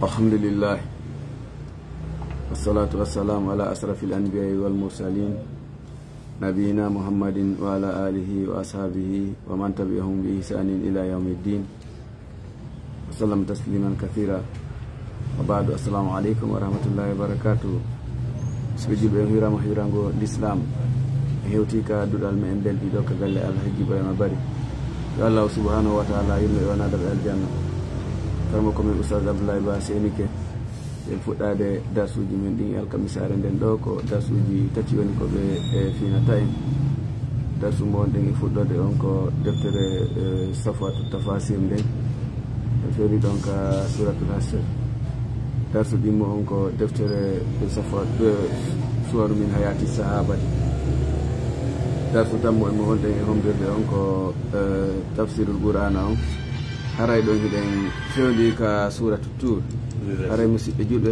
الحمد لله والصلاة والسلام على أشرف الأنبياء والمرسلين نبينا محمد وعلى آله وأصحابه ومن تبعهم بإحسان إلى يوم الدين وسلم تسليما كثيرا وبعد السلام عليكم ورحمة الله وبركاته سبجي بهم هيرانغو الإسلام هيوتي كا دودال ما امبل دي دوكا غالي الحج بايما باري الله سبحانه وتعالى يلو وانا دب الجنة كرمكم الأستاذ عبد الله باسينيكي en fuɗɗade dasuji men ɗin alkamisare nden ɗo ko dasuji tati woni ko ɓe finata en darsu mo wonɗen e fuɗɗode on ko deftere safatu tafasir nden e feeri ɗon ka suratul hasr darsu ɗimmo on ko deftere safatu suwaru min hayati sahabati darsu tammo en mo wonɗen e homdirde on ko tafsirul qur'ana on haray ɗon hiɗen fewli ka suratu tur haray musidɓe juɗɓe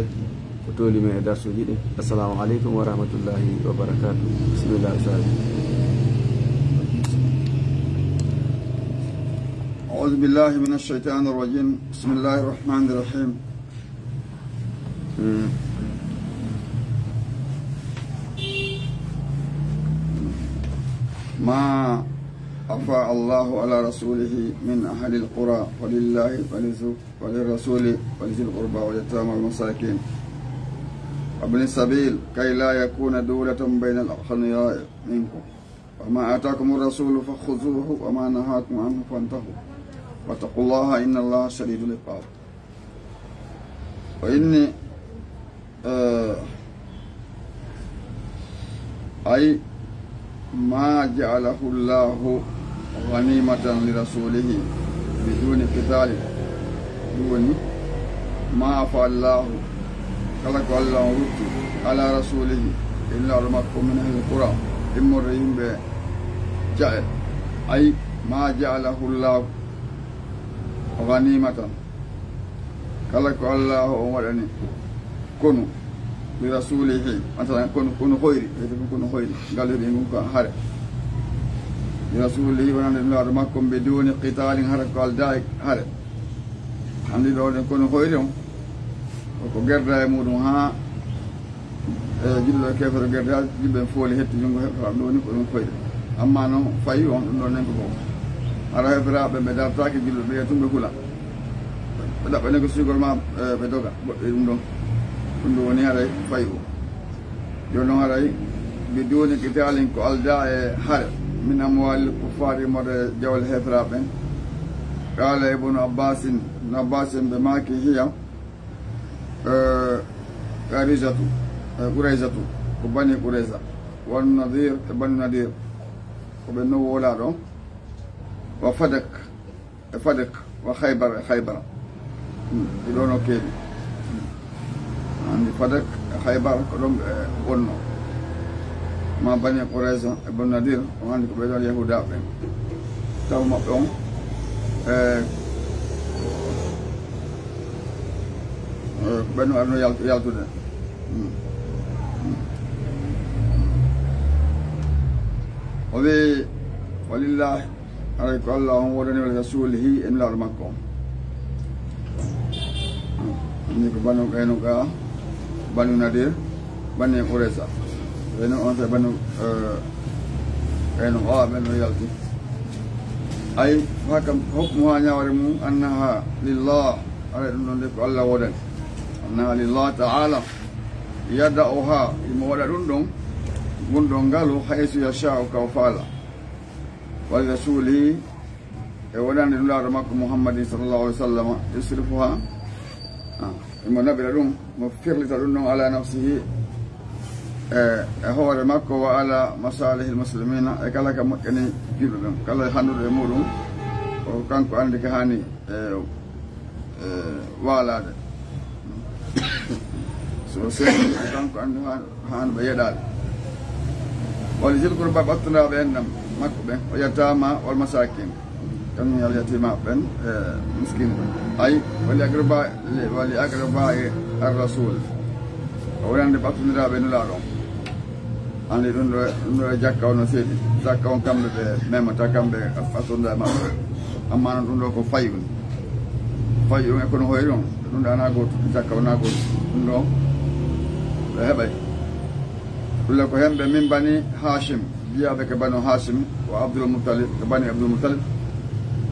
ko toli men e darsuji ɗi. Assalamu aleykum wa rahmatullahi wa barakatuh. Bismillah ustad. أعوذ بالله من الشيطان الرجيم. بسم الله الرحمن الرحيم. ما أفاء الله على رسوله من أهل القرى ولله وللرسول ولذي القربى واليتامى والمساكين وابن السبيل كي لا يكون دولة بين الأغنياء منكم وما آتاكم الرسول فخذوه وما نهاكم عنه فانتهوا واتقوا الله إن الله شديد العقاب. وإني أي ما جعله الله غنيمة لرسوله بدون قتال دون ما أفاء الله خلق الله رد على رسوله إلا رمكم من أهل القرى إمرهم بجعل أي ما جعله الله غنيمة خلق الله أمرني كنوا لرسوله مثلا كنوا خيري كنوا خيري قال لي نكون حرب لرسوله ونحن رمكم بدون قتال حرب قال دايك حرب عندي لو كنوا خيري ko gerda e mudum ha jillo kefere gerda jibbe fooli hetti jungo hefa do ni ko dum fayde amma no fayi on dum don nen ko ara hebra be dartaki jillo be tumbe kula da be ko sigol ma be doga dum don woni ara fayi o yo non ara bidoni kitalin ko alda e har min amwal kufari mode jawal hebra ben qala ibn abbas be maki hiya قريزة وبني قريزة والنذير بني نذير وبنو ولادو وفدك وخيبر يدونو كيدي عندي فدك خيبر كلهم ونو ما بني قريزة بني نذير وعندي كبيرة اليهودا تاو مبعون banu arno yaltude obe walillah alayka allah wodani wal rasulihi en la makko ni ko banu kayno ga banu nadir banu qurayza banu on sa banu kayno wa banu yalti ay hakam hukmu nyawari mu annaha lillah ala non de allah wodani أنها لله تعالى يدعوها المولى رندون غندون قالوا حيث يشاء كوفالا ولرسوله ولن الله رمكم محمد صلى الله عليه وسلم يصرفها إما نبي لهم مفير لترنون على نفسه هو رمكم وعلى مصالح المسلمين كلا كمكني جلدهم كلا يحنوا الأمورهم وكانوا عندك هاني وعلى so sen kanko andu han be yedal wal jil qurba batna benam makko be o yatama wal masakin tan yal yatima ben miskin ay wal agraba ar rasul wonande batna be nula don andi dun do jakka on sedi jakka on kambe be mema takambe fatunda ma amma dun do ko fayun fayi e kono hoyri on ɗum ɗana goto jakka wona goto ɗum ɗo ɓe heɓay ɗulle ko hemɓe min bani hachim jiyaɓe ke bani hachim o abdoul moutalib ke bani abdoul moutalib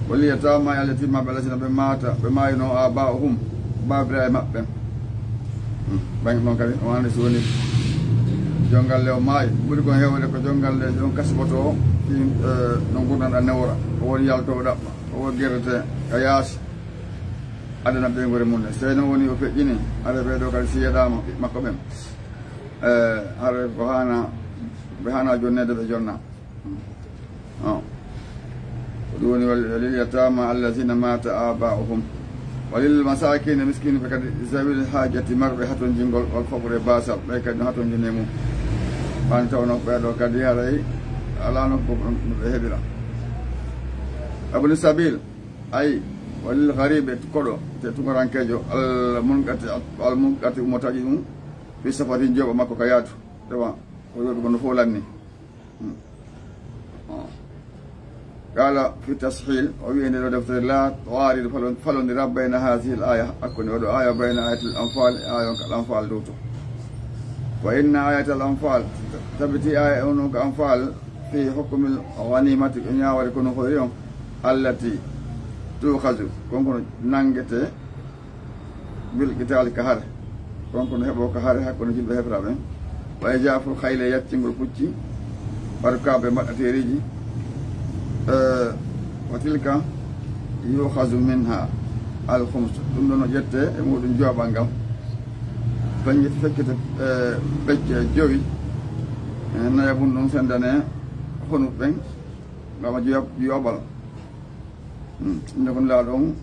wali yatama allati maɓɓe alasina ɓe mata ɓe mayino aba'uhum babira e maɓɓe ɓangi ɗon kadi o andi so woni jongalle o maayi ɓuri kon hewde ko jongalle on kasboto o fi no gurdanɗa newra o woni yaltowo ɗaɓɓa o woni guerrete a yaasi adana ɓe gore mum ne seyno woni o feƴƴini aɗa ɓeɗo kadi si yeɗama makko ɓen haɗa ko hana ɓe hana jonnede ɓe jonna ko ɗum woni walil yatama allazina mata aba'uhum walil masakine miskine ɓe kadi zawil hajati marɓe haton jingol wal foɓre basal ɓe kadi no haton jine mum ɓan tawno ɓeɗo kadi haray ala nokku ɓe heɓira abul sabil ayi walil garibe koɗo te tugorankejo al munqati umotaji ɗum fi safari joɓa makko ka yaatu tawa ko yoɓi gono fof lanni qala fi tashil o wi nde ɗo deftere la waarido falodira bayna hasihi l aya hakkude oɗo aya bayna ayatul anfal e aya on ka l'anfal dow to wa inna ayatal anfal tabiti aya on ko anfal fi hukmil ghanimati ko ñawade kono hoyri on allati tukhaju konkono nangete bil qital ka hare konkono heɓo ko hare hakkude julɓe heɓraɓe way jafo hayle yaccingol pucci ɓarkaɓe mbaɗateriji wa tilka yukhazu minha al khums ɗum ɗo no ƴette e muɗum jooɓal ngal feññit feccete becce jowi naya bun ɗum sendane honut ɓen ngama jooɓal inde kon laa ɗon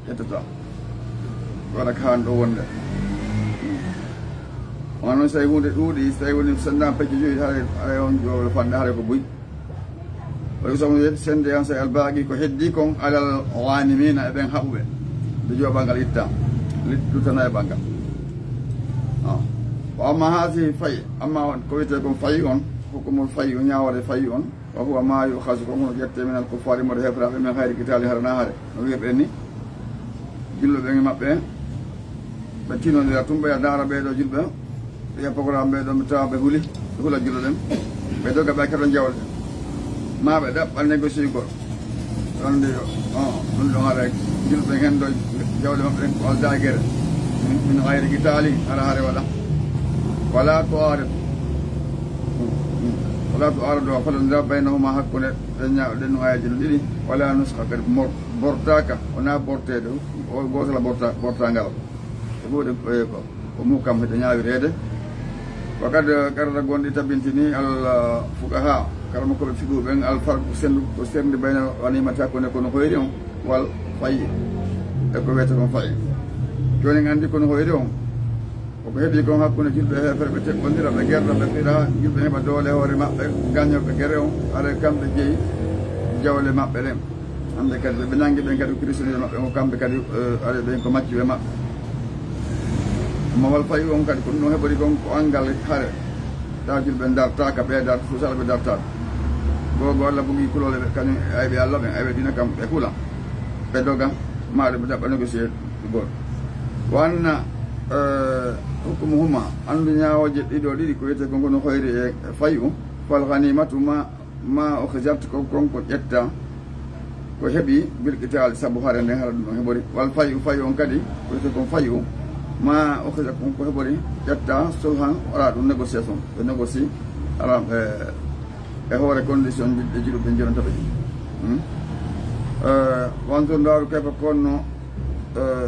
ƴettata waɗa ko han ɗo wonde on noon so tawi hunde ɗuuɗi so tawi woni sendama pecce joyi haɗa on jooɓal fanɗe haɗa ko buy waɗi somo sende han sa albaqi ko heddi kon alal ghanimina e ɓen haɓuɓe nde jooɓal ngal itta luttana e ɓangal o amma haasi fayi amma ko wiyete kon fayi on hokkumol fayi o ñawade fayi on o huwa ma yukhasu kon kono ƴette minal ko faari mboɗo hefraɓe men hayri kitali harana haare no wirɓen ni julloɓe e maɓɓe ɓe tinodira tum ɓe daara ɓeɗo julɓe ɓe programme ɓeɗo mi tawa ɓe huuli ɓe huula jullo ɗen ɓe doga ɓe keɗo jawɗe ma ɓe ɗaɓɓa négocie gol ɗonde ɗum ɗon haara julɓe hen ɗo jawɗe maɓɓe ɗen ko alda guere min hayri kitali hara haare waɗa wala to aret wala to arado o falodira baynahuma hakkude ɓe ñawɗen no ayaji no ɗiɗi wala nuska kadi bortaka wona bortede o gotola bortangal e ɓuuɗe ko mukam heɗe ñawirede ko kadi karata gonɗi tabintini al fuqaha karama koɓe fiɗuɓen alfarque sendu ko serde bayna wanimata hakkude kono hoyri on wal fayi e ko wiyete kon fayi joni gandi kono hoyri on koko heeɓi kon hakkude julɓe hefere ɓe teɓɓodira ɓe guerra ɓe fiɗa julɓe heɓa doole hoore maɓɓe gañoɓe guere on aɗa kamɓe jeeyi jawle maɓɓe ɗen hande kadi ɓe nangi ɓen kadi prisonnier maɓɓe ko kamɓe kadi aɗa ɓen ko macciɓe maɓɓe mawal fayi on kadi ko ɗum ɗon heɓori kon ko angal haare ta julɓe dartaka ɓe darta so sala ɓe dartaka gogo Allah bugi kulole ɓe kañum ayɓe Allah ɓen ayɓe dina kam ɓe kuula ɓe doga maɗe ɓe ɗaɓɓa négocier goto wanna hukmuhuma andu ñawoje ɗiɗo ɗiɗi ko wiyete kon kono hoyri e fayu fal ghanimatu ma ukhizat ko konko ƴetta ko heeɓi bil qital saabu haare nden haɗa ɗum ɗon heɓori wal fayu on kadi ko wiyete kon fayu ma ukhizat konko heɓori ƴetta sulhan wala ɗum négociation ɓe négocie ala e hoore condition jiɗɗe jiɗuɓe jonata ɓe wanto ndaru kefa konno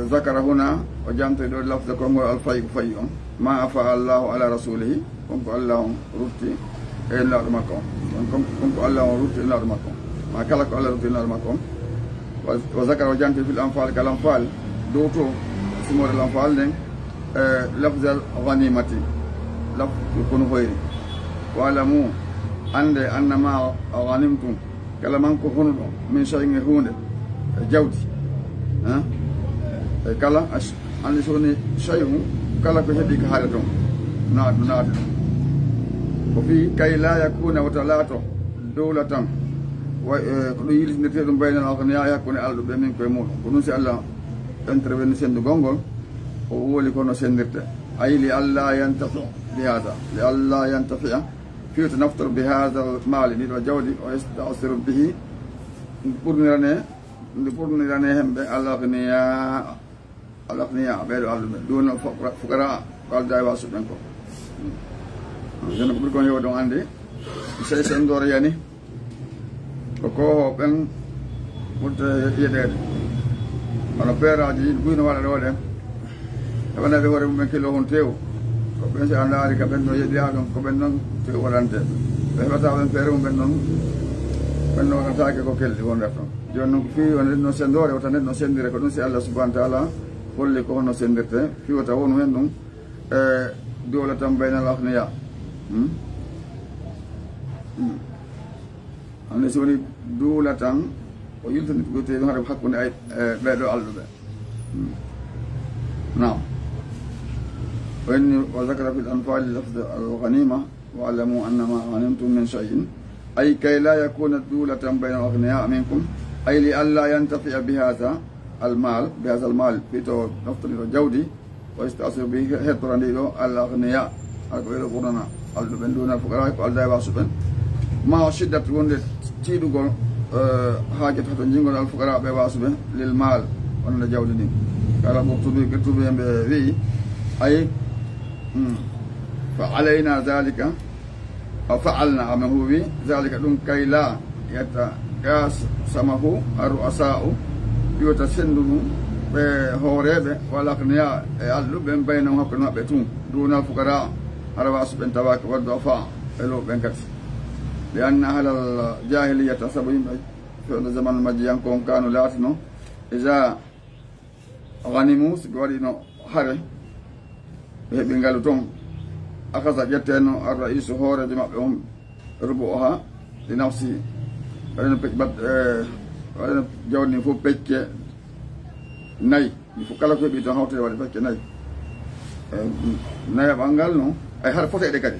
zakara huna o jamtoy ɗo lafde konngol alfayi ko fayi on ma afa allahu ala rasulihi konko allah on rutti e lawɗo makko on konko allah on rutti e lawɗo makko on ma kala ko allah rutti e lawɗo makko on o zakara o jamtoy fil anfal kal anfal dow to simore l' anfal nden lafdal ghanimati laf kono hoyri walamu ande annama ghanimtum kala man ko hono ɗo min shay'in e hunde jawdi e kala andi so woni shay'un kala ko heeɓi ko haare toon naati ɗum ko fi kay la yakuna wata laato dowlatan ɗum yiltinirte ɗum baynal agniya hakkunde Allah ɓe min koye muɗum ko ɗum si Allah intervenu sendu gongol o woli kono sendirte ay li alla yantafi bi hada li alla yantafia fiwta naftoro bi hada maali ɗiɗo jawdi o yastasiru bihi nde ɓurnirane hemɓe al agniya ɓeɗo alluɓe ɗum fukara ko alda e wasuɓen ko jono ko ɓuri kon hewa ɗon andi sey sendore yani ko ɓen ɓurte yeɗede hono peeraji yiɗi guyno waɗa ɗo ɗen heɓanaɓe hoore mumen kilo hon tew ko ɓen si a daari ka ɓen ɗo yeɗiya ɗon ko ɓen noon tew waɗante ɓe heɓata ɓen feere mumen noon ɓen no waɗatake ko kelɗi won ref ɗon joni noon ko fi won neɗɗo sendore wota neɗɗo sendire ko ɗum si Allah subahana taala holli ko hono sendirte fiwata wonu hen ɗum e dowla tan baynal agniya hande si woni duula tan o yiltanitgote ɗum haɗa hakkude ay ɓeɗo alɗuɓe nam وإني وذكر في الأنفال لفظ الغنيمة واعلموا أن ما غنمتم من شيء أي كي لا يكون دولة بين الأغنياء منكم أي لئلا ينتفع بهذا المال في نفترض جودي ويستأثر به هترانيلو الأغنياء أقول قرنا البن دون الفقراء والداي واسبن ما شدة وند تيدو حاجة تنجينغ الفقراء بواسبن للمال ون جودي قال كتبي بي أي فعلينا ذلك أو فعلنا عمه بي ذلك دون كي لا يتقاسمه الرؤساء يتسندون بهوريبه والأغنياء يعلو بينهم هكذا بيتون دون الفقراء على واسبن تباك والضعفاء إلو بينكت لأن أهل الجاهلية سبعين في الزمن المجيان كانوا لاتنو إذا غنموا سيقولينو حري بينغالو تون أخذ جتينو الرئيس هوري دماغهم ربوها لنفسي وأنا جاوني فو بيتك ناي فو كلا كو بيتو هاوتي ولا بيتك ناي ناي بانغال نو أي هار فوتي دي كادي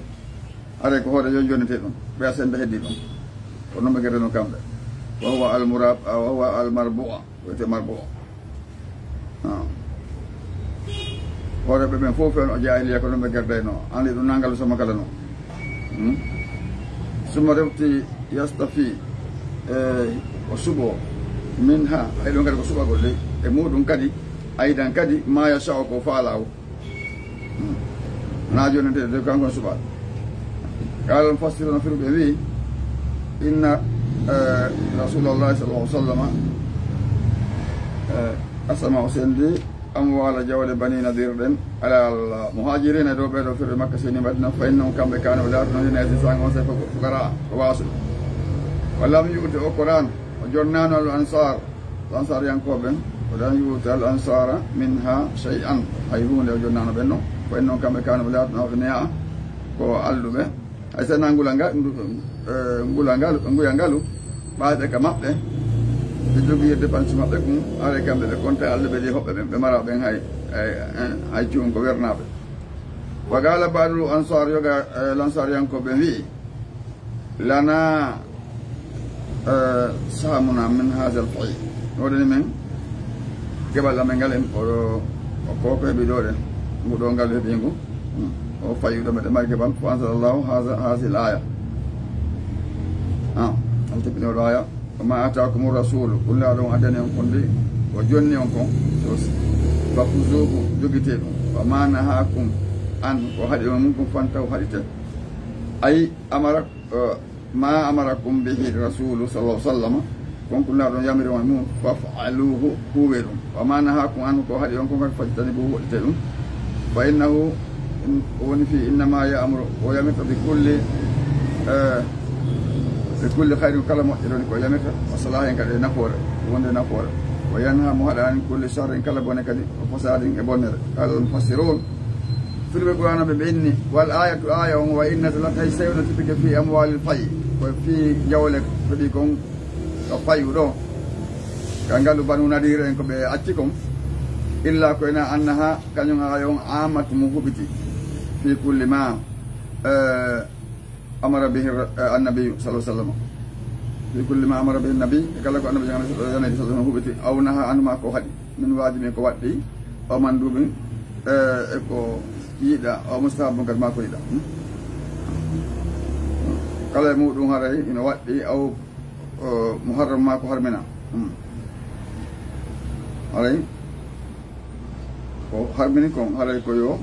أري كو هوري جوني تيدون بياسن بهدي دون ونو مغيرنو كامل وهو المراب وهو المربوع وتي مربوع hoore ɓe ɓen fof fen o jahiliya ko ɗum ɓe gerdayno andi ɗum nangal soma kala no summa rewti yastafi o suɓo min ha hay ɗon kadi ko suɓagol ley e muɗum kadi aydan kadi ma yasau ko faalaw na joni de kankon suɓa kalon fassirona firuɓe wi inna rasulallahi sallallahu alih w sallam asama o sendi أموال جوال بني نذير على المهاجرين دوبة في مكة سنين بدنا فإنهم كم كانوا لا تنهي نزيسان وسيف فقراء وواصل ولم يؤت القرآن وجرنان الأنصار ينقبن ولم يؤت الأنصار منها شيئا أيهون لو جرنان بينه فإنهم كم كانوا لا تنهي أغنياء وقالوا به أيسنا نقول بعد كمابله jogi dépense maɓɓe kum are kamɓe ɓe compte allah ɓe ɗi hoɓɓe ɓen ɓe mara ɓen hay cuum ko wernaɓe wa gala badul ansar yoga l'ansar yankoɓe wi lana sahamuna min hasal fayi oɗoni men keɓal amen ngal en oɗo o koko heeɓi ɗo ɗen nguɗo ngal heeɓi ngu o fayuɗo meɗe mari keɓal fo ansalallahu hasil aya on teppinoɗo aya وما آتاكم الرسول كل هذا أدنى كندي وجني أنكم فخذوه جوجتين وما نهاكم عن وهذا منكم فانتوا هذا أي أمرك ما أمركم به الرسول صلى الله عليه وسلم كل هذا يأمر وينهى فافعلوه هو وما نهاكم عنه وهذا منكم فاجتنبوه الجلم فإنه ونفي إنما يأمر ويمر بكل خير كلام إلى كويمك وصلاة كذا نفور وند نفور وينهى مهلا عن كل شر كلام بونه كذا وفساد بونه قال المفسرون في القرآن بإني والآية آية وإن ثلاثة سيئون تبقى في أموال الفي وفي جولك بديكم الفي ودو كان قالوا بنو نذير إنكم بأتيكم إلا كنا أنها كانوا يوم عامة مهبتي في كل ما أمر به النبي صلى الله عليه وسلم في كل ما أمر به النبي قال لك النبي صلى الله عليه وسلم هبتي أو نهى عنه ما كو هدي من واجب كو ودي أو مندوب كو يدا أو مستحب ما كو يدا قال مودون هاري إن ودي أو محرم ما كو حرمنا هاري ko harmini kon haray ko yo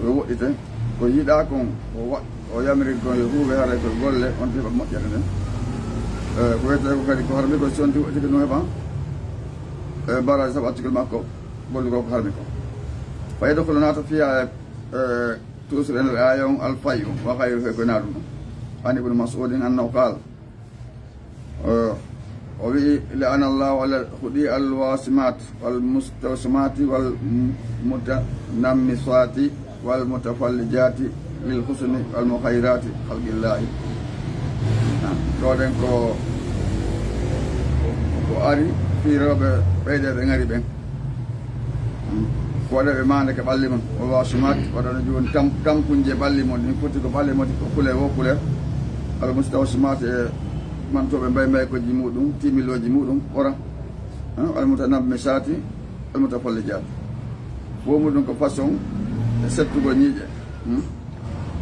woɗɗite ko yiɗa kon o yamiri kon yo huuɓe haray koye golle on heɓa moƴƴere nden ko wiyete ko kadi ko harmi ko sonti tigi no heɓa barage saabu article makko golli ko ko harmi ko fa yadkhulu naata fiya tusre en aya on alfayu wa khayru fe ko naɗum an ibnu mas'udin annahu qala وبه لأن الله على خدي الواسمات والمستوسمات والمتنمصات والمتفلجات للحسن والمخيرات خلق الله. دودن كو أري في رب بيد بنغري بن. وده بمعنى كباليمون والواسمات وده نجون كم كنجي باليمون نفوت كباليمون كله وكله المستوسمات man to be mbay ko ji mudum timiloji mudum ora al mutanabmisati al mutafallijat bo mudum ko façon settu go nyije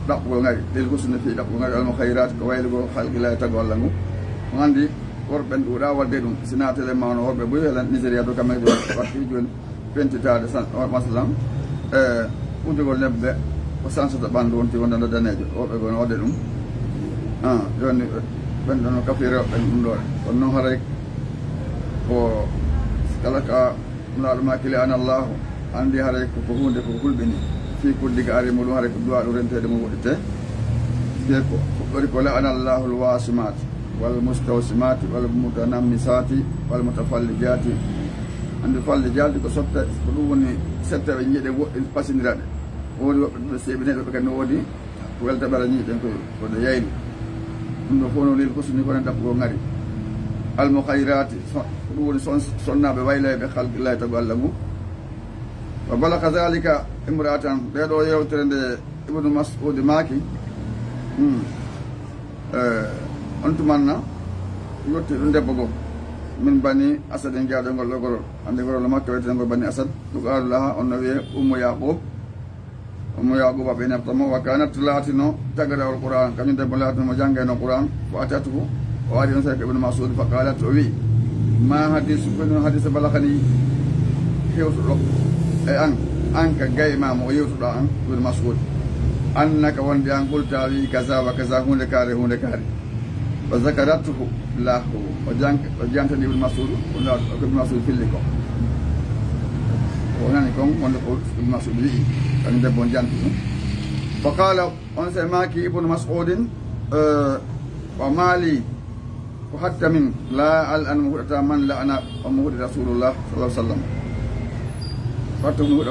dab go ngari del ko sunna fi dab go ngari al khairat ko waylo go khalqi la tagol langu ngandi worbe nduuda wadde dum sinatele mawno worbe bu yela Nigeria do kamay do watti jon pentita de san masalam udugol nebbe ko sansata bandu wonti wonda danejo worbe go wadde dum joni ben dono kafiro ben dum do kon non haray ko kala ka mulaado makile an Allah andi haray ko hunde ko hulbini fi kulli gaari mo haray ko duwa do rentede mo wodite be ko bari ko la an Allah al wasimat wal mustawsimat wal mutanammisati wal mutafallijati andi fallijati ko sotta ko dum woni setta be nyede pasindirade wodi be sebine be kan wodi welta bara nyide ko do yayni no fono lil husni ko ndap go ngari al mukhairati dum woni sonna be wayle be khalqi Allah tagu allamu wa balaka zalika imra'atan be do yewtere nde ibnu mas'ud maki antu manna yotti debbo go min bani asad en jaado ngol logoro ande goro makka wete ngol bani asad duqalu laha on wiye ummu yaqub be naftamo wa kanat latino tagada al qur'an kam debbo latino mo jangay no qur'an wa atatu wa wadi on sayka ibn mas'ud fa qalat wi ma hadith ibn hadith balakhani hewtu do e an ka gay ma mo yewtu do an ibn mas'ud annaka won bi an qulta wi kaza wa kaza hunde kare wa zakaratuhu lahu wa janta ibn mas'ud wala ibn mas'ud filliko ونحن كم ونقول ابن مسعود كان دبون جانتو فقال أن سماكي ابن مسعود ومالي وحتى من لا الأن مهدة من لا أنا مهد رسول الله صلى الله عليه وسلم فاتم مهد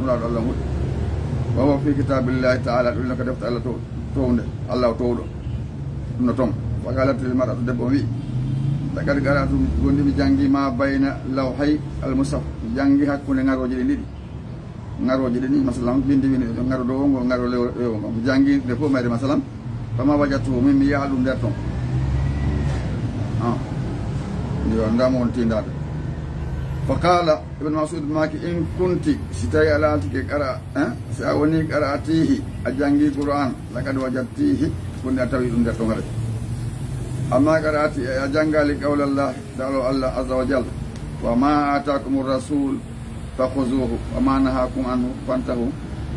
مراد الله وهو في كتاب الله تعالى يقول لك دفت الله تون الله تون نتوم فقالت المرأة دبون takar garatu gondi mi jangi ma bayna lawhay al musaf jangi hakkunde ngaroje de didi ngaroje de ni masalan bindi wini do ngaro do ngo ngaro lewo ngo jangi de fo mayde masalan fama wajatu min mi yaalum der ton ni wanda mon tindade faqala ibn mas'ud maki in kunti sitay ala tike qara sa woni qara'atihi ajangi qur'an laqad wajadtihi kunna tawi dum der ton ngare amma qara'ati ya jangali qawlallah ta'ala Allah azza wa jalla wa ma ataakumur rasul fakhuzuhu wa ma nahakum anhu fantahu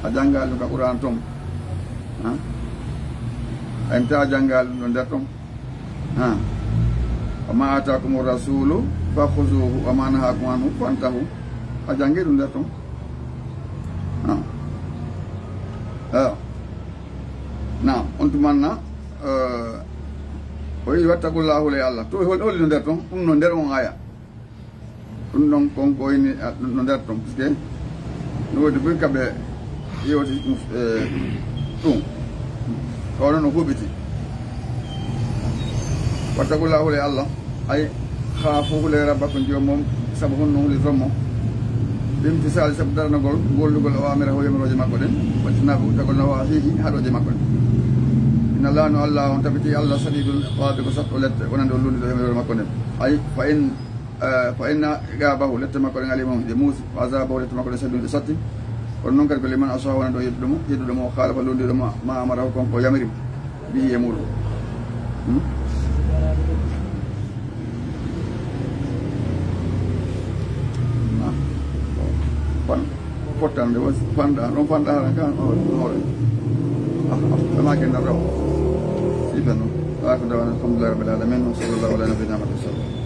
ajangal ka Qur'an tom enta jangal non datom wa ma ataakumur rasul fakhuzuhu wa ma nahakum anhu fantahu ajangi dum datom na ontu manna oyi wattaqullahu li Allah to hol no der ton no der on aya dum non kon ko ni no der ton parce que no de bu kabe yoti tum ko no hubiti wattaqullahu li Allah ay khafu li rabbakum jomom sabu no li romo dim tisal sabdar no gol golugol awamira ho yamroje makko den watina bu tagol no wa hihi hadoje makko inna Allah no Allah on tabiti Allah sadidul iqab ko satto lette wonan do lundi do yemere makko nen ay fa inna gabahu lette makko ngali mom de musi azaba lette makko de saddu satti on non kadi ko liman asaw wonan do yeddudo mo khalafa lundi do ma amara ko yamiri bi yemuru Potande was fanda non fanda kan ore ma che na ro si beno la ko da alhamdulillah rabbil alamin wa sallallahu ala nabiyyina muhammad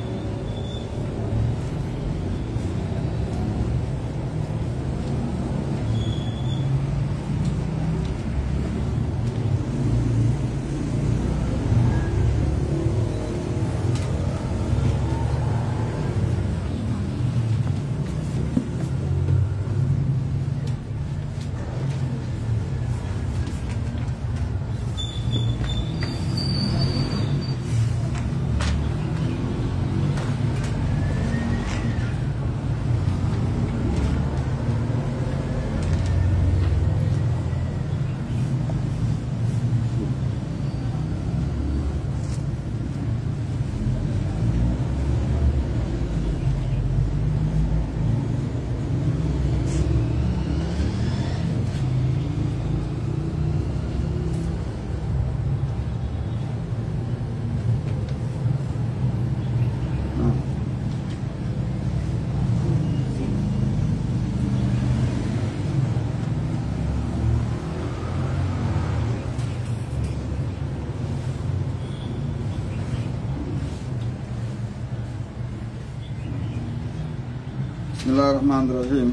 بسم الله الرحمن الرحيم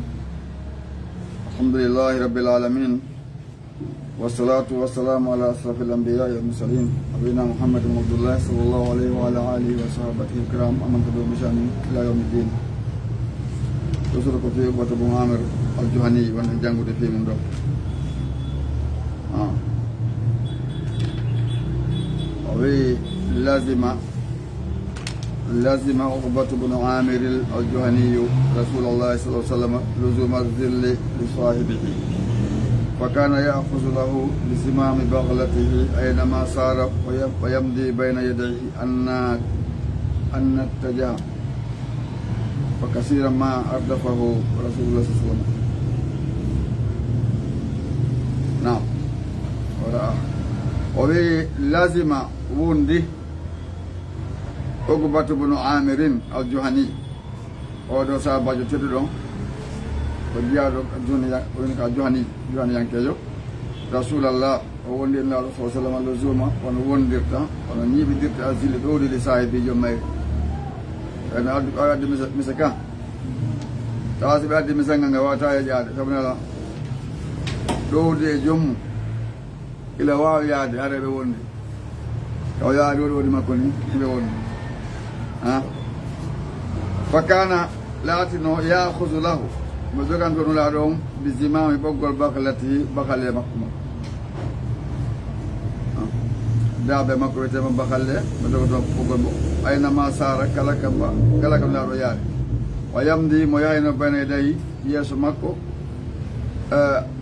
الحمد لله رب العالمين والصلاة والسلام على أشرف الأنبياء والمرسلين نبينا محمد عبد الله صلى الله عليه وعلى آله وصحبه الكرام ومن تبعهم بإحسان إلى يوم الدين. Usul ko fi Abu Amir al-Juhani wan jangude fi mum do awi لازم عقبة بن عامر الجهني رسول الله صلى الله عليه وسلم لزوم الذل لصاحبه فكان يأخذ له بزمام بغلته أينما سار ويمضي بين يديه أن اتجه فكثيرا ما أردفه رسول الله صلى الله عليه وسلم. نعم ورأى ولازم وندي Uqbatu bin Amirin al-Juhani odo sahabajo tedduɗon ko jiyaɗo duniya woni ka Juhani yankejo Rasulallah o wondi en laaɗo sallallahu alaihi wasallam lozuma wono wondirta wono ñiiɓidirta asile ɗowdide sahibijo mayre ene addi mise kan tawa so ɓe addi misenga nga wawata yeƴade sabu nela ɗowde e jommu ila wawi yaade haɗa ɓe wondi taw yaade woɗi woɗi makko ni ɓe wondi fakana laatino yaahudu lahu mo jogantono laaɗo on bizimami ɓoggol baklatihi bakalle makko makko daabe makko wiyetema bakalle mo jogoto ɓoggol mo aynama sara kala kam laaɗo yaade o yamdi mo yahino bane dayi yeeso makko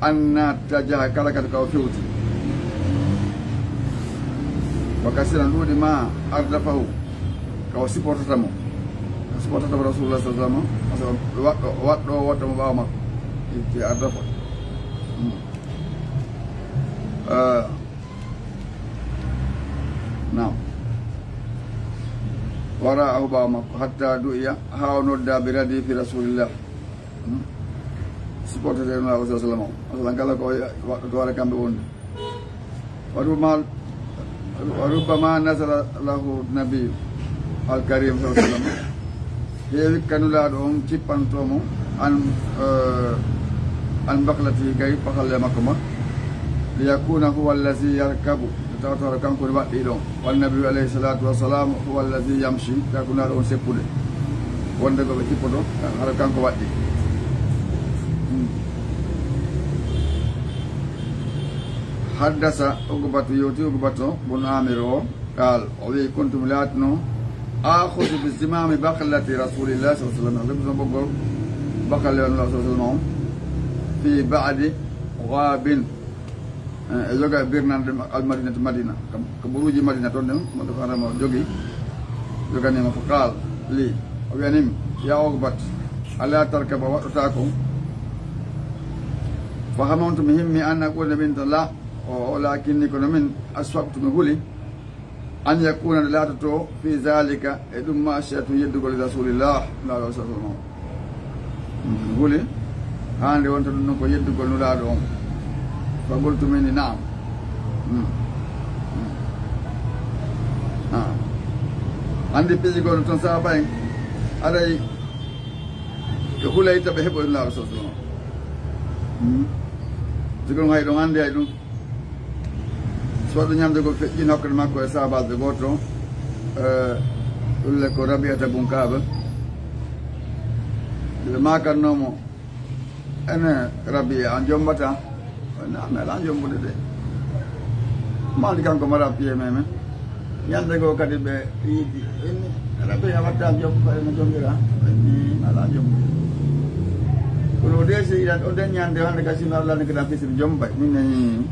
anna tajaha kala kadi kawo fewti wa kasiran ɗuuɗi ma ardafahu kawo supportatamo rasulullah sallallahu alaihi wasallam waɗɗo waɗɗo mo ɓawa makko itti ardafa nam wara'ahu ɓawa makko hatta du'iya ha o nodda bi radifi rasulillah supportate no sallallahu alaihi wasallam kala ko waɗɗo to waɗa kamɓe wonde wa rubbama nasara lahu nabiyu al-Karim sallallahu alaihi wasallam heewi kanulaɗo on cippantomo an baklati gay bakalle makko ma liyakuna huwa allazi yarkabu tawtoro kanko ni waɗɗi ɗon wannabi alayhi salatu wassalam huwa allazi yamshi kakunaɗo on seppude wonde koɓe cippoto hara kanko waɗɗi haddasa Uqbatu yewti Uqbatu bun Amir o qal o wi kuntum latno akhudu bi zimami baklati rasulillah sallallahu alaihi wasallam lebso bogol bakalle on sallallahu alaihi wasallam fi ba'di ghabin e joga birnande almadinatu madina ko buruji madina toon ɗen mo defanamo jogui joganima ko qaal li o wiyanimi ya ogbat ala tarkaba waɗɗota ko fa hamantu mi himmi an aqulna min la o lakinni kono min asfabtu mi huuli an yakuna nde laatoto fi zalika e ɗum machiyatu yeddugol rasulillah nulaɗo sallam mi huuli hande wonta ɗum noon ko yeddugol nulaɗo on fa qultu minni naam andi piiji gono toon sahaba en aɗay ko hulayta ɓe heɓoy nulaɗo sa sallam sigon hay ɗon hannde hay ɗum so waɗo ñamde ko feƴƴino hakkude makko e sahabaɓe goto ɗulle ko Rabiata bun Kaaba ɓe makannomo ene Rabia an jombata mi ala jombude de mawdi kanko mara piye memen ñande goo kadi ɓe yiidi inni Rabia watta no jombira ni ala jombude kono o desi iɗan o den ñande hande gasino Allah ne keɗan fisiri jombay min nani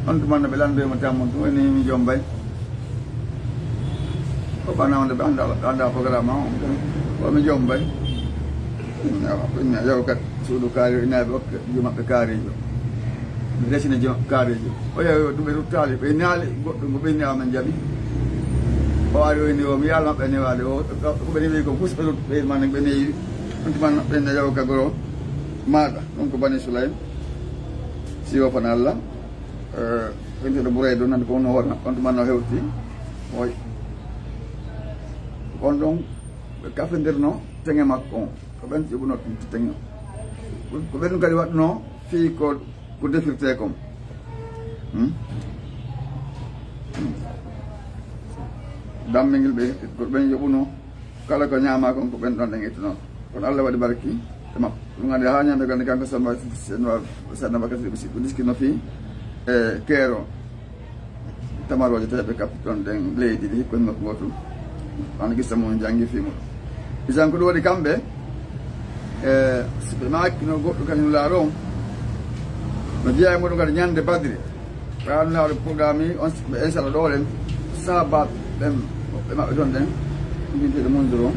on tumanno ɓe landoymo tammon tum eni mi jombay o ɓana onde ɓe anda programme o mi jombay yaw kat suudu kaari inaɓe okke jumaɓe kaarijo mi resina kaarijo o yawi ɗum ɓe ruttali ɓe naali goɗɗo ngo ɓenni amen jaaɓi o ari o ni o mi yalmaɓe newade o koɓe newi ko fus ɓe rut ɓe mane ɓe newi on tumanno ɓenne yaw ka goro maɗa ɗum ko Bani Sulaym siwo fana Allah ɓenteɗo ɓuuray ɗo nande ko wonno hoorna on tumanno hewti oy on ɗon ɓe kafendirno teŋe makko on ko ɓen ƴuɓuno ɗum teŋe ko ɓen kadi waɗno fii ko defirte kom dammingel ɓe ko ɓen yoɓuno kala ko ñaama kon ko ɓen ɗon ɗen ettuno kono Allah waɗi barki e mabɓe ɗum andi ha ñande gande kanko sanna bakati ɓe sikko diskino fii e keero tamaroje tawi ɓe kapti ɗon ɗen leydi ɗi koye makko gotum an gissa mum janggi fii muɗum isan ko ɗum waɗi kamɓe so ɓe makkino goɗɗo kañum laaro on no jeeya e muɗum kadi ñande badri ɓe annulaɗo programme on ɓe insala ɗolen sahabaɓe ɓen ɓe maɓɓe toon ɗen mbinteɗo mondiro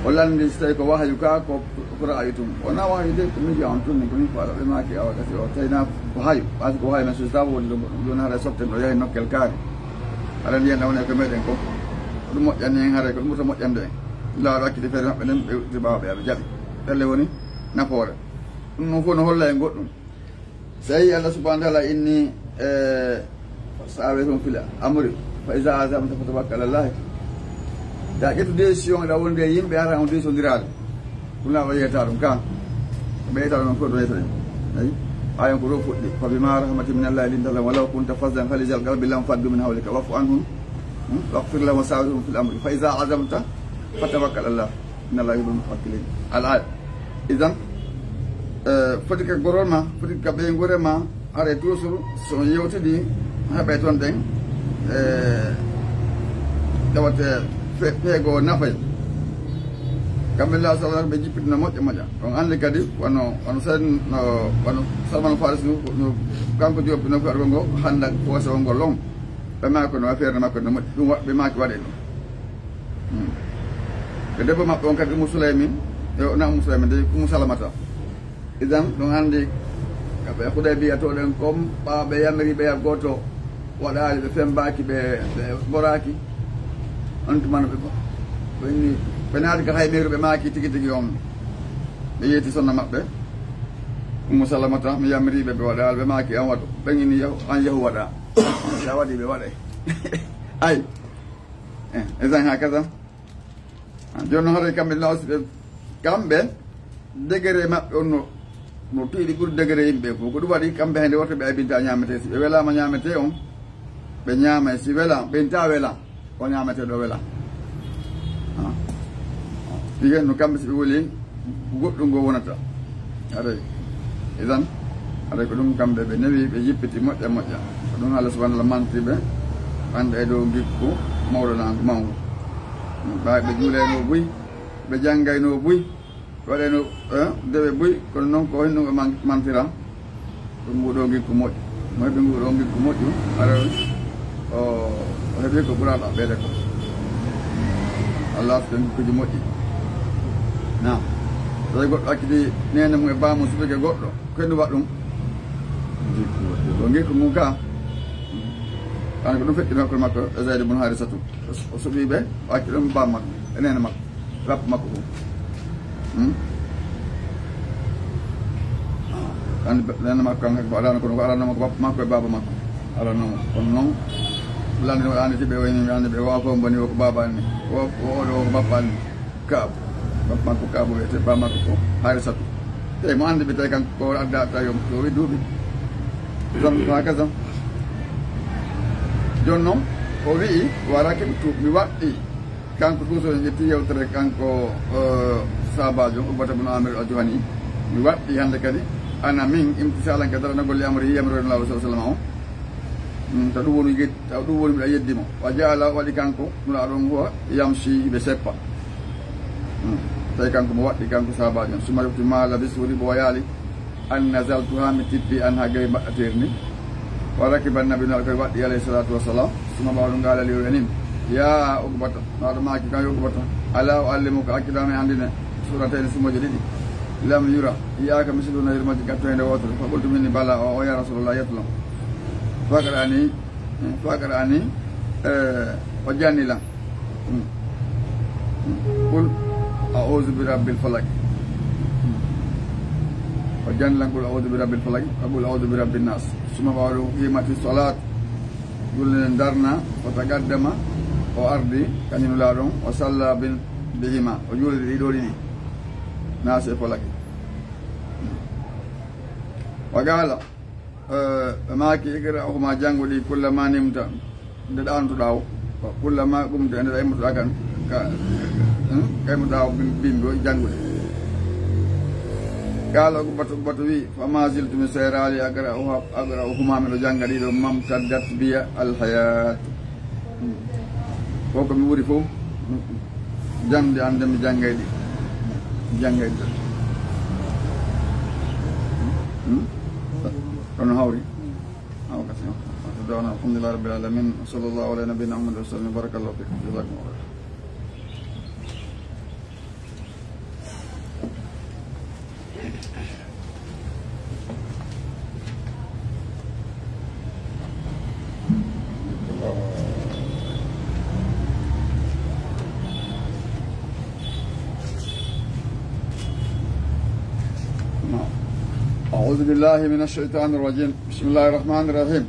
o landi so tawi ko wahayu ka ko raayi tum wona wahayu de ko miji on tunni komin faala ɓe maki awa gasi o tawina ko hayu ɓasi ko hayu men so taw woni ɗo goɗɗum joni haara soften ɗo yahi nokkel kaari aɗa ndiyen ɗawne ko meɗen ko ɗum moƴƴani hen haara ko ɗum ɓurta moƴƴande en laaɗo hakkille feere maɓɓe nden ɓe ribawaɓe aɓe jaaɓi ɗelle woni nafoore ɗum noon fof no holla e goɗɗum so yi Allah subahanahu wa taala inni saawe toon fila amri fa isa azamta fa tawakkal alallahi da ƴettu décision ɗa wonde yimɓe ara on décision dirade ɗum laaɓa yeyata ɗum kan ɓe yeyata ɗum fof ɗo yeyta ɗen ayi ayon ko ɗo fuɗɗi fa bima rahmati min allahi lintalam walaw kunta fasdan halisal qalbi lam faddu min hawlika wafu anhum waqfir lahum wasawirhum fil amri fa isa azamta fa tawakkal Allah inna allaha yuhibbul mutawakkilin al aya idan foti ka gorol ma foti ka ɓeygore ma are toujours so yewtidi heɓe toon ɗen tawate peego nafay kamɓe la sallah ɓe jippitino moƴƴa moƴƴa on andi kadi wono wono Salman Faris no kanko joppino feergo ngo hannda poose o ngo long ɓe maki no affaire makko no moƴƴi ɗum ɓe maki waɗe ɗum ko debbo maɓɓe on kadi Umu Sulaymin na Umu Sulaymin de Umu Salamata idan ɗum andi ɓe Hudaybiya toɗen comme ɓaɓe yamiri ɓe yak goto waɗali ɓe fembaki ɓe boraki on tumano ɓeni ɓe naati ka haymeru ɓe maki tigi tigi on ɓe yeeti sonna maɓɓe Umu Salamata mi yamiriɓe ɓe waɗali ɓe maki an waɗo ɓeñini an yahu waɗa sa waɗi ɓe waɗay ay isan ha kada joni noon hoɗe kamɓe lawsiɓe kamɓe degré maɓɓe on no tiiɗi ɓuuri degré yimɓe fof ko ɗum waɗi kamɓe hende woto ɓe aybinta ñamete si ɓe welama ñamete on ɓe ñaama si wela ɓenta wela o ñamete ɗo wela ɗigen no kamɓe si ɓe woli goɗɗum ngo wonata aɗay isan aɗay ko ɗum kamɓe ɓe newi ɓe jippiti moƴƴa moƴƴa ko ɗum Allah subahanahu wa taala mantiɓe ande e dow gikku mawɗonango mawgo ɓawi ɓe juuleno buy ɓe janggayno buy waɗeno dewe buy kono noon ko henno ɓe mantira nguɗo gikku moƴƴo mo heɓi nguɗo gikku moƴƴo ara o heɓi ko ɓuraɗo ɓeele ko Allah ɓen gikkuji moƴƴi nam tawi goɗɗo accidi nene mum e bamum suɓike goɗɗo koyɗum waɗ ɗum ko gikku mum ka kan ko ɗum feƴƴino hakkude makko e Zayd ibn Harisatu o suɓiɓe o acci ɗum bam makko e nene makko rap makko ɗum andi nene makko kan ko alano kono ko alanoma ko makko e baba makko alanoma kono noon lande no andi tiɓe wayni andi ɓe wawa ko boni o ko baba anni oɗo o ko bappa anni Kaabu bappa makko Kaabu wiyete baba makko ko Harisatu te mo andi ɓe tawi kanko ko adda tawi o wi duuɓi hakaza joni noon o wii warake mi tuub mi waɗɗi kanko tuuso en ƴetti yewtere kanko sabajo Ubbata bun Amir al-Juhani mi waɗɗi hannde kadi ana min imtisalan kadara na golle amri yiyamre Allah sallallahu alaihi wasallam o to ɗum woni taw ɗum woni mbiɗa yeddimo wa jaala waɗi kanko nula ɗon huwa yamshi ɓe seppa tawi kanko mo waɗɗi kanko sabajo on suma refti ma labis woni bo yaali an nazaltu ha mi tippi an ha gawi mbaɗɗateeri ni wa rakiba nabi no koye waɗɗi alayhi salatu wassalam suma mbaɗo ngaalali o enin ya Ugbata maɗo maki kan Ugbata ala o allimu ko accitami andine suratene sumoje ɗiɗi lam yura iyaka misiluna hirmaji gattoyde wotere fa qultu minni bala o ya rasulullah yetlam faqara ani o jannilan qul a'udhu bi rabbil falaq o jannilan qul a'udhu bi rabbil falaq qul a'udhu bi rabbin nas suma waɗo qimati salat julne darna o tagaddama o ardi kañum laaɗon o salla bihima o juulide ɗiɗo ɗiɗi naase falaki wa gaala maaki igra huma jannguɗi kullama nimta nde ɗantuɗa o kullama ɗumde nde ɗa immotoɗa kan kaymoɗa o bimbi o jannguɗe gaala Ubbata wi fama ziltumi seerali agra o huma miɗo jannga ɗiɗo mamtaddat biya alhayat ko mi wuri fof jamde ande mi janngayɗi kono hawri aw kasi dawna alhamdulillahi rabbil alamin sallallahu ala nabiyina Muhammad wa sallam barakallahu fikum jazakumullah أعوذ بالله من الشيطان الرجيم بسم الله الرحمن الرحيم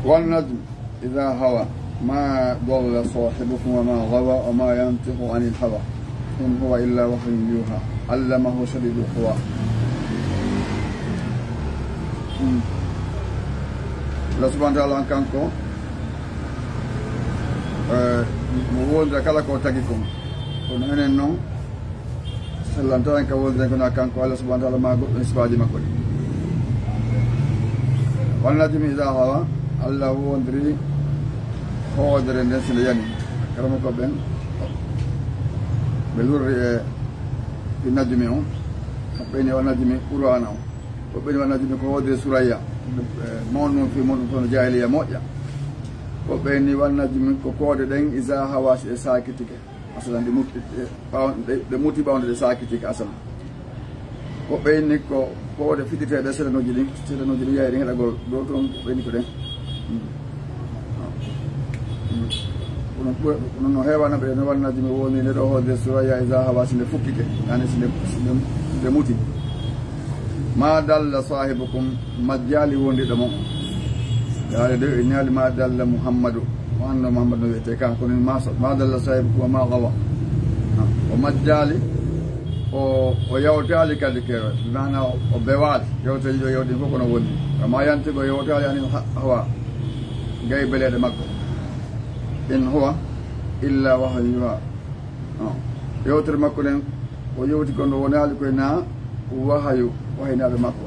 والنجم إذا هوى ما ضل صاحبكم وما غوى وما ينطق عن الهوى إن هو إلا وحي يوحى علمه شديد القوى الله سبحانه وتعالى kanko mo wondira kala ko tagi kon kono enen noon sallantaen ka wondire kono kanko Allah subhanahu wa ta'ala ma goɗɗo sibaji makko ɗi wannajmi ida hawa Allah wondiri hoodere nden sene yani karama ko ɓen ɓe lurri e najmi o ɓeni wa najmi qur'ana o ko ɓeni wa najmi ko hoodire suraya mawon noon fi muɗum kono jahiliya moƴƴa ko ɓeni wa najmi ko koode ɗen isa hawasi e sakitike asalan ɗe muti ɓawde ɗe sakitike asalan ko ɓeyni ko koode fiɗiteɗe seɗanoji ɗin yayri heɗagol ɗo toon ko ɓeyni ko ɗen kono no hewana ɓe no wannaji mi woni nde ɗo hoode suraya isa hawasi nde fukkike yani nde muti ma dalla sahibukum majjali wondiɗo mon yaade de e ñaali ma dalla Muhammadu mo anno Muhammadu no wiyete kanko ni ma dalla sahibukum ma gawa o majjali o yawtali kadi kewe mana o bewali yewteji ɗo yewɗi fof kono wonni kama yantigo yewtali anin hawa gayi beleɗe makko in huwa illa wahyuha yewtere makko nen o yewti kono wonali koye na wahayu wahinaɓe makko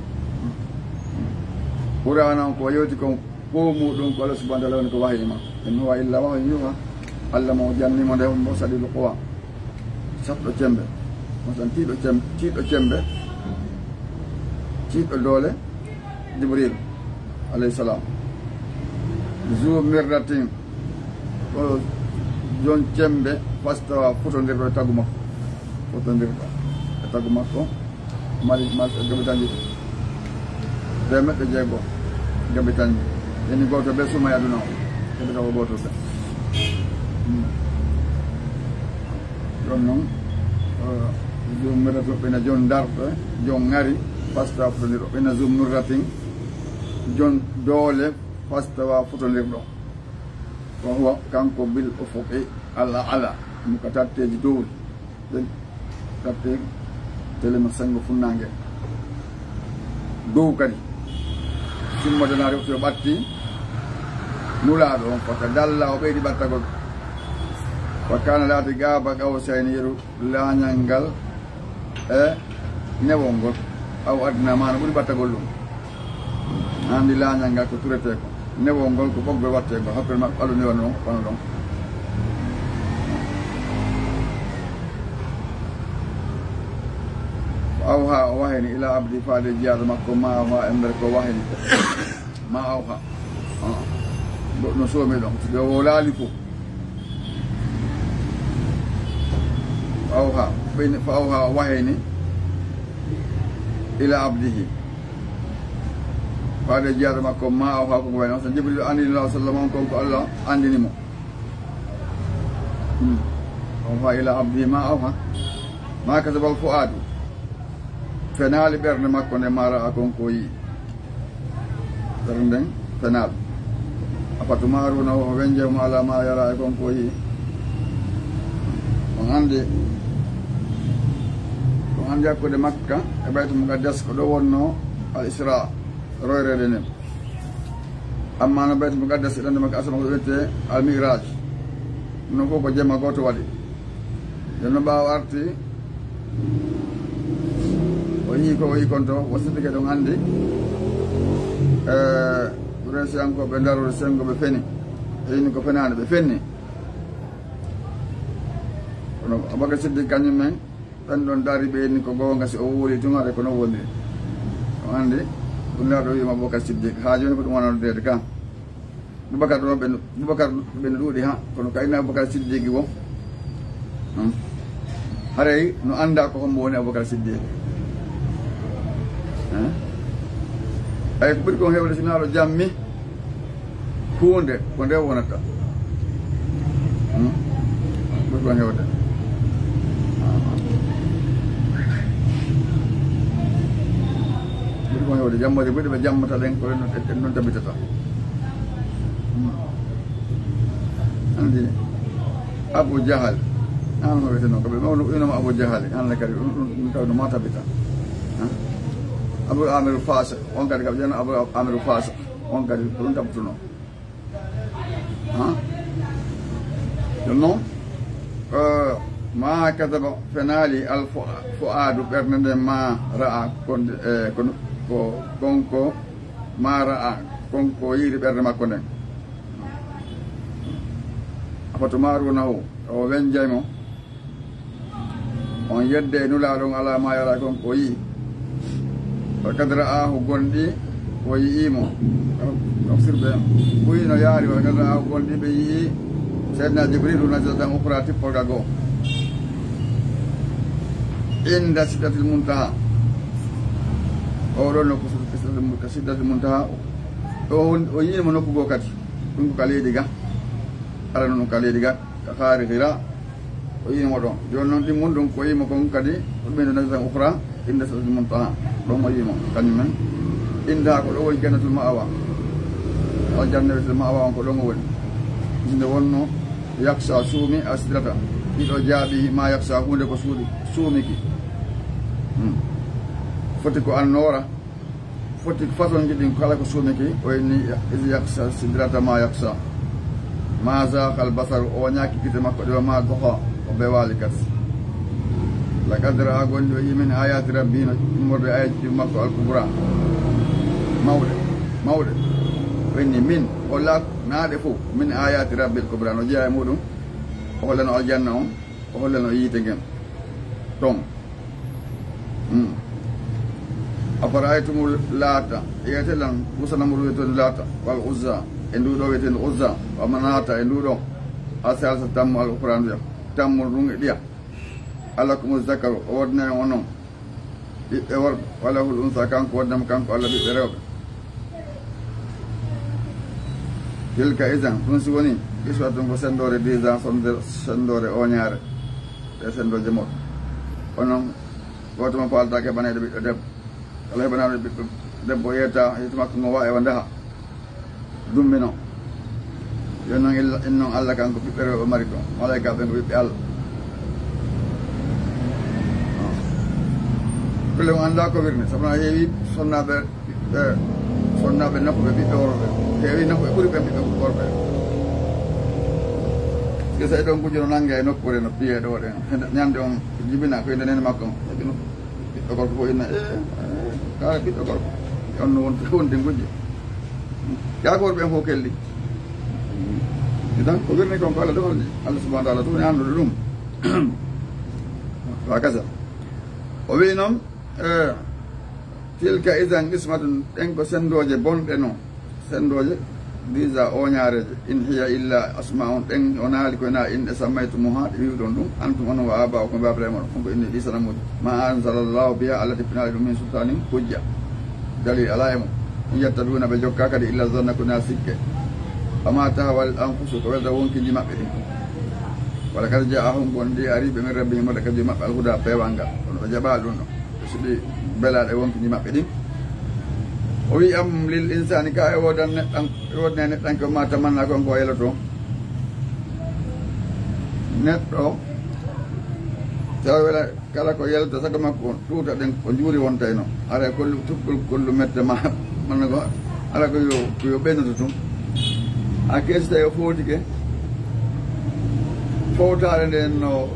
ɓurana on ko yewti kon fof muɗum ko Allah subhanahu wa ta'ala woni ko wahima in huwa illa wahyuha Allah mo jannimo nde mo saɗiɗo qowa sapɗo cembe masan tiiɗo cembe tiiɗo doole Jibril alayhi salam zu mirdatin ko jon cembe fastawa fotondirɗo e taggu makko fotondirɗo e taggu makko mari gabitanji temeɗɗe 6 gabitanji yani goto ɓe suma e aduna o gabita ko goto ɓe ɗon noon zoom mirdato ɓena jon darɗo jon ngari fastawa fotondirɗo ɓena zoom nurratin jon doole fastawa fotondirɗo ko huwa kanko bil ufuqi ala mo ko tatteji dowli tatte telema sango funnangue dow kadi simmadana rewto yo ɓatti nulaɗo on fota dalla o ɓeydi ɓattagol fa kana laati gaaba gawsayni yeru lañal ngal e newol ngol aw adna mana ɓuuri ɓattagol ɗum andi lañal ngal ko turete ko newol ngol ko ɓoggol watte ko hakkille maɓɓe ɓaɗu newa noon wano ɗon awha o waheni ila abdi faade jiyaɗo makko ma awha e nder ko waheni ma awha no soomi ɗon so o laali fof awha ɓeyni fa awha o waheni ila abdihi faade jiyaɗo makko ma awha koko wayno so Jibril andinillah sallam on konko Allah andinimo awha ila abdihi ma awha ma kasabal fuadu fenaali ɓernde makko nde mara a konko yi ɓernde nden fenaal apatu maruna o wenjemo ala ma yara e konko yi on andi hakkude Makka e Baytul Muqaddas ko ɗo wonno al isra royrede nden amma no Baytul Muqaddas ɗande makko asama ko ɗo wiyete al miraj non fof ko jemma goto waɗi nden no ɓawa arti o yii ko o yii kon to wasitike ɗon anndi resiyankoɓe darore sengoɓe feni e yini ko fenani ɓe fenni kono Abubakar Siddiq kañum men ɓen ɗon dari ɓe yini ko gonga si o wuuli tun haɗa kono wondiri o anndi ɗum laɗo wiyima Abubakar Siddiq ha joni ko ɗum wonanodede kam Boubacar ɗo Boubacar ɓene ɗuuɗi ha kono kayna Abubakar Siddiq wo haray no anda ko hombo woni Abubakar Siddiq ay ko ɓuri kon hewde sinaɗo jammi hunde ko nde wonata ɓuri kon hewde ɓuri kon hewde jammode ɓuɗi ɓe jammata ɗen ko en noon tabitata andi Abu Jahal an no wiyete noon koɓe mawno ɓuynoma Abu Jahal anne kadi ɗum tawi no ma tabita Abul Amiru Fasiq on kadi kam ƴeewno Abul Amiru Fasiq on kadi ko ɗum tabtuno ɗum noon ma kadaba fenaali al fuadu ɓernde nde ma ra'a ko konko ma ra'a konko yiiri ɓernde makko nden afato marunahu o wenjaymo on yedde e nulaɗon ala ma yara konko yii wa kad ra'ahu gonɗi o yi'imo tafsirɓe ɓuyno yaari wa kad ra'ahu gonɗi ɓe yii seydna Jibrilu nazilatan ukra tippolga goo inda sidratil muntaha oɗon nokku ka sidratil muntaha o yiinimo nokku goo kadi ɗum ko ka leydi ga ara noon ka leydi ga ka haari Hira o yiinimo ɗon joni noon ɗimmun ɗum ko yiimo kon kadi ɗumɓeyno nazilatan ukra inda sidratil muntaha ɗon o yiimo kañumen inda ko ɗo woni jannatul ma'awa aljanna wetel ma'awa on ko ɗon o woni inde wonno yaksa suumi a sidrata ɗiɗo jaaɓi ma yaksa hunde ko suumiki foti ko annora foti façon jiɗin kala ko suumiki o inni is yaksa sidrata ma yaksa ma zaqal basaru o ñaaki gite makko ɗo ma goho o bewali kat laqad ra'a gonɗi o yimin ayati rabbi no immorde ayaji makko alkubra mawɗe o inni min holla naaɗe fof min ayati rabbi alkubra no jeeya e muɗum o hollano aljanna on o hollano yiite ngen ton أفرأيتم اللات يتلن وسنمر يتن اللات والعزى اندودو يتن العزى ومناة اندودو الثالثة تم القرآن تم الرون ديا ألكم الذكر ودنا ونم يورد وله الأنثى كانك ودم كانك الله بيرب تلك إذن تنسوني كسوة سندور ديزا سندور أونيار سندور جمود ونم وتم فالتا كبنا دب kalau benar deb boyeta itu mak ngawa e wanda dummino yono inno alla kan ko pero mariko malaika ben ko al kalau anda ko wirne sabna hewi sonna be nakko be doro hewi nakko buri be ko be ke sai don kujiro nanga no ko no piye do den nyande on jibina ko nden makko ko ina kala ɓiɗɗo gorko onno wonde gujje yagoor ɓen fof kelli idan ko wirni kon ko Allah ɗum Allah subahana taala tuni andude ɗum wa kasa o wi noon tilka idan qismatun ɗen ko sendoje bonɗe no sendoje disa oñareje in hiya illa asmaun ɗen o naali koye na inɗe sammaytumuha ɗe wiwɗon ɗum antum onon wa aba o ko babrema ɗo konko inni ɗisanamuji ma anzalallahu biha allah tippinali ɗum min sultanin hujja dalil ala e mum in yattabiuna ɓe jokka kadi illa zanna ko na sikke fama tahawal anfusu ko welta wonkiji maɓɓe ɗin wala kadi jaahum gon ndi ariɓe min rabbi himoɗa kadi maɓɓe alhuda pewal ngal kono ɓe jaɓa ɗum ɗo ɓe suɓi belaɗe wonkiji maɓɓe ɗin o wi am lil insani ka e wodan neɗɗan e wodne neɗɗan ko ma tamanna kon ko yeloto neɗɗo tawa wela kala ko yelto sago makko tuuta ɗen ko juuri wontayno ara kollu tuppol kollu mette ma manna ko ala ko yo ɓennude tum a kesita yo footike fowtare nden no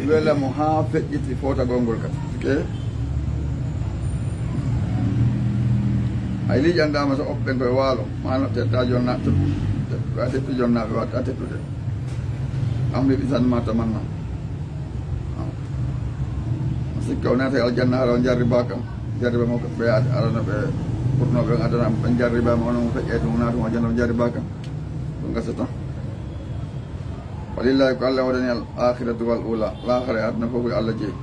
welamo ha feƴƴiti fowtagol ngol kadi ke ay liƴandama so oɓɓe koye waalo mano tetta jonna a tettu jonnaɓe watta a tettude amri ɓisanma tamanna sikka o naata aljanna ara o jarriba kam jarriba mo ɓe arano ɓe ɓurnoɓe adana ɓe jarribama onon feƴƴe tum natum aljanna o jarriba kam ɗum gasata walillahi ko Allah waɗani al akhiratu wal ula lahara adna fof Allah jeeyi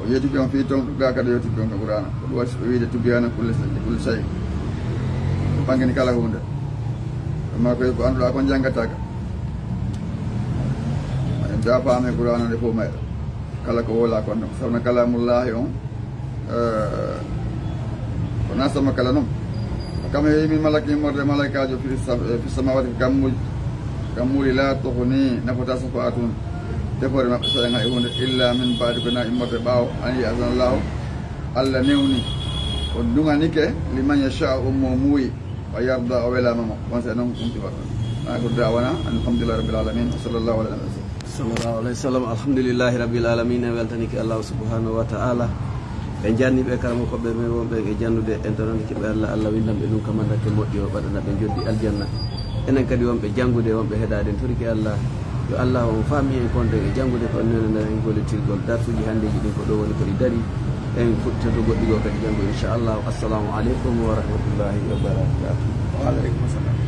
o yettiki on fi toon ɗugga kadi yettiki on ko ɓurana ko ɗum wasi o wiide tubiyana kulle sayi ɓangeni kala hunde ma koy ko annduɗa ko janggataka en jafame ɓurana nde fof mayɗa kala ko wola kon ɗum sawno kalamullahi on ko nasama kala noon kam e min malaki morde malaikajo fi samawati ko kammuɗi la tohoni nafota safatun defore maɓɓe soɗen hay hunde illa min baadi ko na immorde ɓaawo an yi asanallahu Allah newni o duganike liman yasha mo muuyi o yarda o welamamo on se noon ɗum tiwata ko dawana alhamdulillahi rabbil alamin wa sallallahu alaihi wa sallam sallallahu alaihi wa sallam alhamdulillahi rabbil alamin en weltanike Allah subhanahu wa ta'ala ɓe janniɓe karamo koɓɓe men wonɓe e jannude internet kiɓe Allah windanɓe ɗum kamandake moƴƴi o ɓaɗana ɓe joddi aljanna enen kadi wonɓe janngude wonɓe heɗade en toriki Allah yo Allah on faami en konde e janngude ko nene en golletirgol darsuji handeji ɗin ko ɗo woni kadi dari en fuɗɗito goɗɗigo kadi janngo inchallah assalamu aleykum wa rahmatullahi wa barakatuh. Wa aleykum assalam.